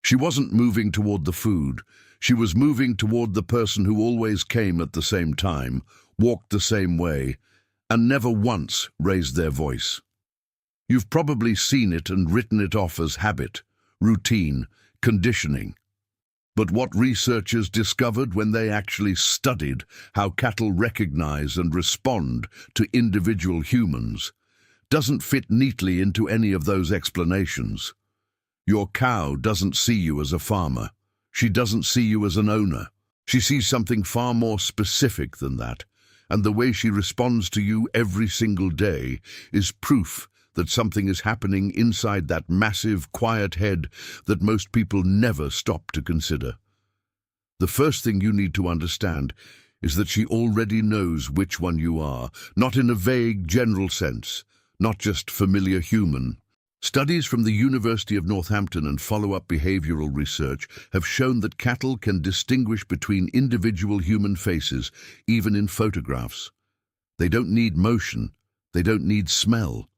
She wasn't moving toward the food. She was moving toward the person who always came at the same time, walked the same way, and never once raised their voice. You've probably seen it and written it off as habit, routine, conditioning. But what researchers discovered when they actually studied how cattle recognize and respond to individual humans doesn't fit neatly into any of those explanations. Your cow doesn't see you as a farmer. She doesn't see you as an owner. She sees something far more specific than that, and the way she responds to you every single day is proof that something is happening inside that massive, quiet head that most people never stop to consider. The first thing you need to understand is that she already knows which one you are, not in a vague, general sense, not just familiar human. Studies from the University of Northampton and follow-up behavioral research have shown that cattle can distinguish between individual human faces, even in photographs. They don't need motion. They don't need smell.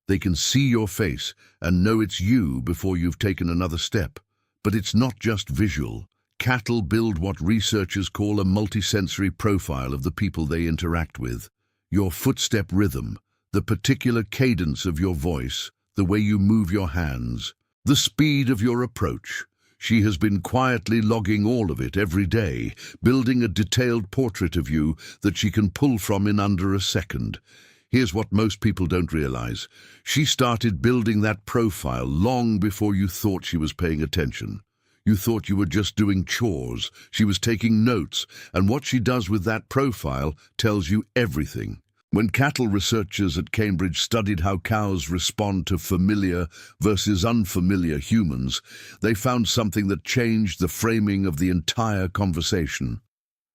They can see your face and know it's you before you've taken another step. But it's not just visual. Cattle build what researchers call a multisensory profile of the people they interact with. Your footstep rhythm, the particular cadence of your voice, the way you move your hands, the speed of your approach. She has been quietly logging all of it every day, building a detailed portrait of you that she can pull from in under a second. Here's what most people don't realize. She started building that profile long before you thought she was paying attention. You thought you were just doing chores. She was taking notes, and what she does with that profile tells you everything. When cattle researchers at Cambridge studied how cows respond to familiar versus unfamiliar humans, they found something that changed the framing of the entire conversation.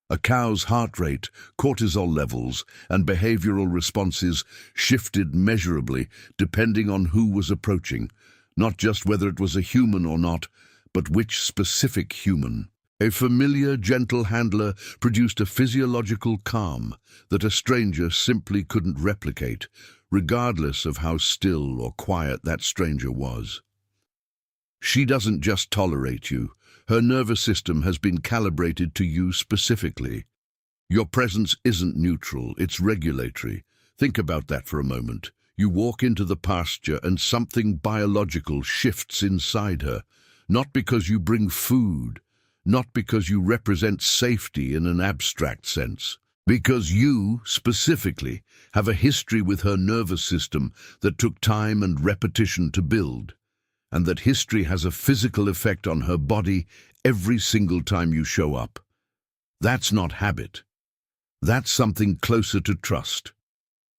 A cow's heart rate, cortisol levels, and behavioral responses shifted measurably depending on who was approaching, not just whether it was a human or not, but which specific human. A familiar, gentle handler produced a physiological calm that a stranger simply couldn't replicate, regardless of how still or quiet that stranger was. She doesn't just tolerate you. Her nervous system has been calibrated to you specifically. Your presence isn't neutral, it's regulatory. Think about that for a moment. You walk into the pasture and something biological shifts inside her, not because you bring food, not because you represent safety in an abstract sense, because you, specifically, have a history with her nervous system that took time and repetition to build, and that history has a physical effect on her body every single time you show up. That's not habit. That's something closer to trust.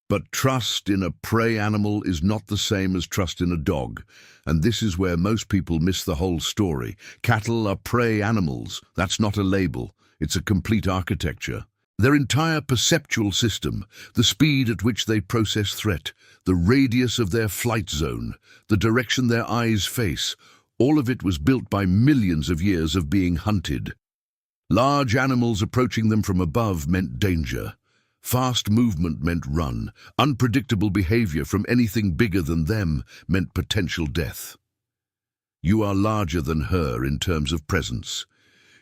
But trust in a prey animal is not the same as trust in a dog, and this is where most people miss the whole story. Cattle are prey animals. That's not a label. It's a complete architecture. Their entire perceptual system, the speed at which they process threat, the radius of their flight zone, the direction their eyes face, all of it was built by millions of years of being hunted. Large animals approaching them from above meant danger. Fast movement meant run. Unpredictable behavior from anything bigger than them meant potential death. You are larger than her in terms of presence.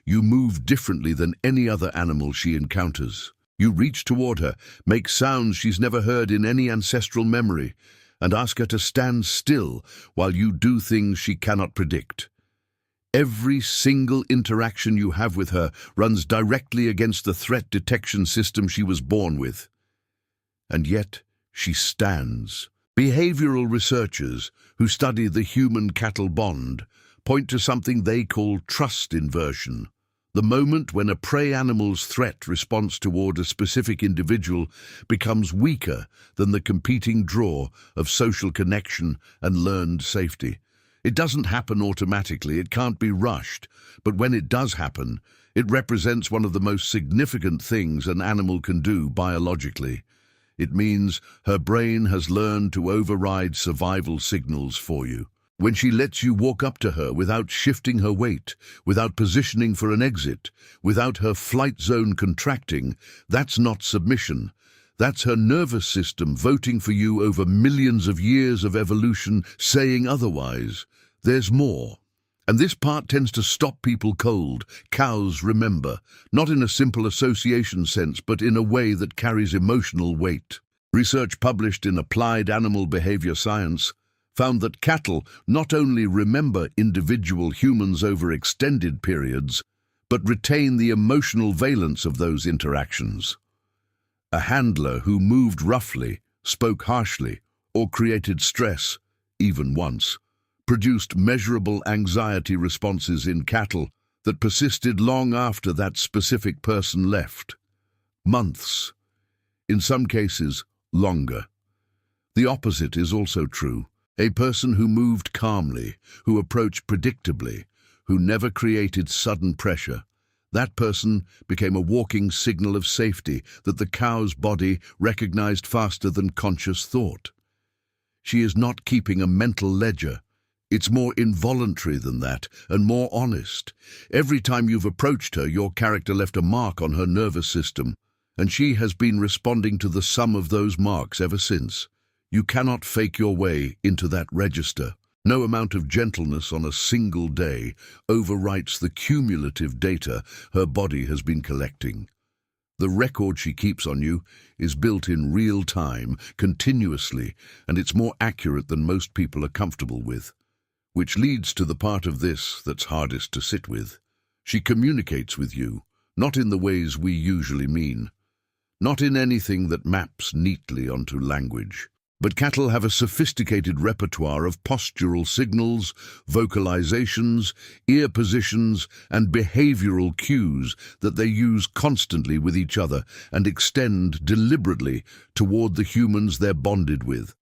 You move differently than any other animal she encounters. You reach toward her, make sounds she's never heard in any ancestral memory, and ask her to stand still while you do things she cannot predict. Every single interaction you have with her runs directly against the threat detection system she was born with. And yet, she stands. Behavioral researchers who study the human-cattle bond point to something they call trust inversion. The moment when a prey animal's threat response toward a specific individual becomes weaker than the competing draw of social connection and learned safety. It doesn't happen automatically, it can't be rushed, but when it does happen, it represents one of the most significant things an animal can do biologically. It means her brain has learned to override survival signals for you. When she lets you walk up to her without shifting her weight, without positioning for an exit, without her flight zone contracting, that's not submission. That's her nervous system voting for you over millions of years of evolution, saying otherwise. There's more. And this part tends to stop people cold. Cows remember, not in a simple association sense, but in a way that carries emotional weight. Research published in Applied Animal Behavior Science found that cattle not only remember individual humans over extended periods, but retain the emotional valence of those interactions. A handler who moved roughly, spoke harshly, or created stress, even once, produced measurable anxiety responses in cattle that persisted long after that specific person left. Months. In some cases, longer. The opposite is also true. A person who moved calmly, who approached predictably, who never created sudden pressure, that person became a walking signal of safety that the cow's body recognized faster than conscious thought. She is not keeping a mental ledger. It's more involuntary than that, and more honest. Every time you've approached her, your character left a mark on her nervous system, and she has been responding to the sum of those marks ever since. You cannot fake your way into that register. No amount of gentleness on a single day overwrites the cumulative data her body has been collecting. The record she keeps on you is built in real time, continuously, and it's more accurate than most people are comfortable with. Which leads to the part of this that's hardest to sit with. She communicates with you, not in the ways we usually mean, not in anything that maps neatly onto language. But cattle have a sophisticated repertoire of postural signals, vocalizations, ear positions, and behavioral cues that they use constantly with each other and extend deliberately toward the humans they're bonded with.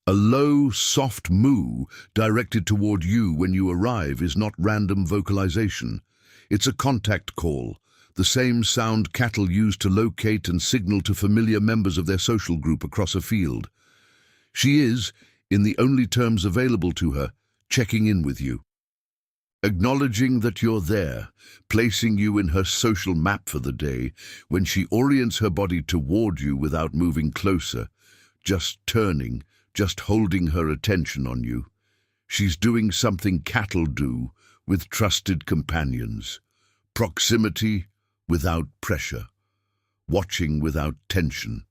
A low, soft moo directed toward you when you arrive is not random vocalization. It's a contact call, the same sound cattle use to locate and signal to familiar members of their social group across a field. She is, in the only terms available to her, checking in with you, acknowledging that you're there, placing you in her social map for the day when she orients her body toward you without moving closer, just turning, just holding her attention on you. She's doing something cattle do with trusted companions. Proximity without pressure. Watching without tension.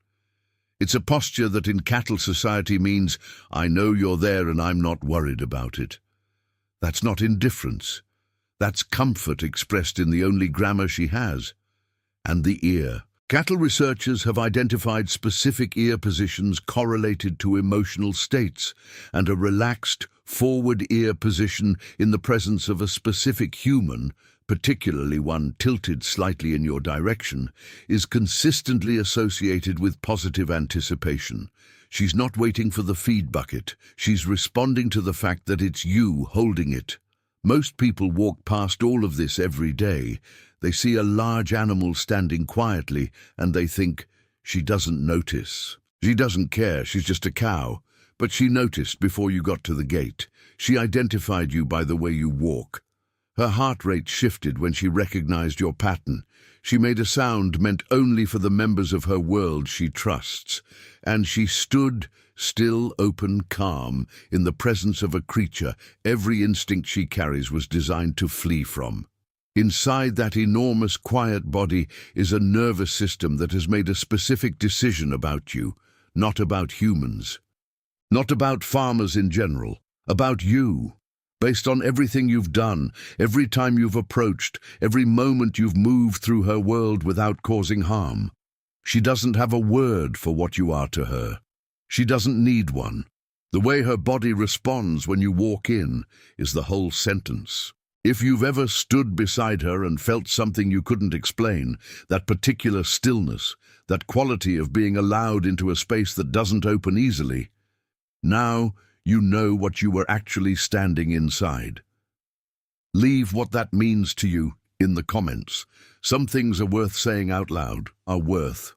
It's a posture that in cattle society means, I know you're there and I'm not worried about it. That's not indifference. That's comfort expressed in the only grammar she has. And the ear. Cattle researchers have identified specific ear positions correlated to emotional states, and a relaxed, forward ear position in the presence of a specific human, particularly one tilted slightly in your direction, is consistently associated with positive anticipation. She's not waiting for the feed bucket. She's responding to the fact that it's you holding it. Most people walk past all of this every day. They see a large animal standing quietly, and they think, she doesn't notice. She doesn't care, she's just a cow. But she noticed before you got to the gate. She identified you by the way you walk. Her heart rate shifted when she recognized your pattern. She made a sound meant only for the members of her world she trusts, and she stood, still, open, calm, in the presence of a creature every instinct she carries was designed to flee from. Inside that enormous, quiet body is a nervous system that has made a specific decision about you, not about humans. Not about farmers in general, about you. Based on everything you've done, every time you've approached, every moment you've moved through her world without causing harm. She doesn't have a word for what you are to her. She doesn't need one. The way her body responds when you walk in is the whole sentence. If you've ever stood beside her and felt something you couldn't explain, that particular stillness, that quality of being allowed into a space that doesn't open easily, now you know what you were actually standing inside. Leave what that means to you in the comments. Some things are worth saying out loud, are worth